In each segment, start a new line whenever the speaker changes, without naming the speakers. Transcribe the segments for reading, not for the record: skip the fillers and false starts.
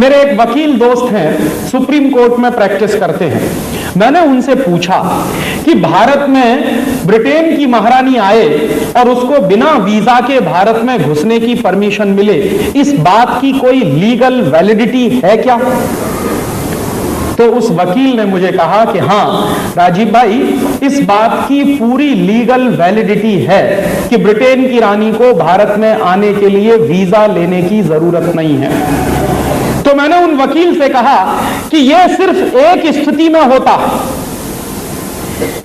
मेरे एक वकील दोस्त हैं, सुप्रीम कोर्ट में प्रैक्टिस करते हैं। मैंने उनसे पूछा कि भारत में ब्रिटेन की महारानी आए और उसको बिना वीजा के भारत में घुसने की परमिशन मिले, इस बात की कोई लीगल वैलिडिटी है क्या? तो उस वकील ने मुझे कहा कि हां राजीव भाई, इस बात की पूरी लीगल वैलिडिटी है कि ब्रिटेन की रानी को भारत में आने के लिए वीजा लेने की जरूरत नहीं है। तो मैंने उन वकील से कहा कि यह सिर्फ एक स्थिति में होता है,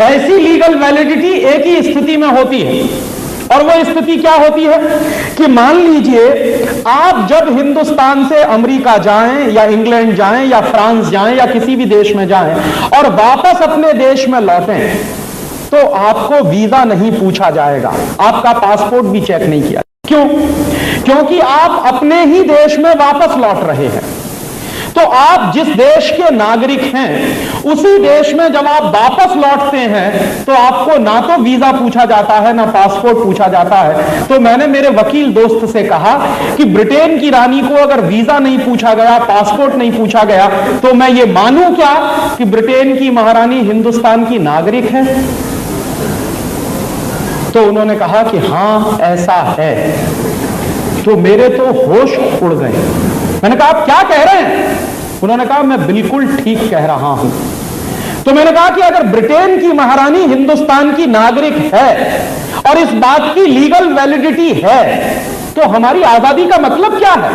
ऐसी लीगल वैलिडिटी एक ही स्थिति में होती है। और वो स्थिति क्या होती है कि मान लीजिए आप जब हिंदुस्तान से अमेरिका जाएं या इंग्लैंड जाएं या फ्रांस जाएं या किसी भी देश में जाएं और वापस अपने देश में लौटें, तो आपको वीजा नहीं पूछा जाएगा, आपका पासपोर्ट भी चेक नहीं किया। क्यों? क्योंकि आप अपने ही देश में वापस लौट रहे हैं। तो आप जिस देश के नागरिक हैं, उसी देश में जब आप वापस लौटते हैं तो आपको ना तो वीजा पूछा जाता है ना पासपोर्ट पूछा जाता है। तो मैंने मेरे वकील दोस्त से कहा कि ब्रिटेन की रानी को अगर वीजा नहीं पूछा गया, पासपोर्ट नहीं पूछा गया, तो मैं ये मानूं क्या कि ब्रिटेन की महारानी हिंदुस्तान की नागरिक है? तो उन्होंने कहा कि हां ऐसा है। तो मेरे तो होश उड़ गए। मैंने कहा आप क्या कह रहे हैं? उन्होंने कहा मैं बिल्कुल ठीक कह रहा हूं। तो मैंने कहा कि अगर ब्रिटेन की महारानी हिंदुस्तान की नागरिक है और इस बात की लीगल वैलिडिटी है, तो हमारी आजादी का मतलब क्या है?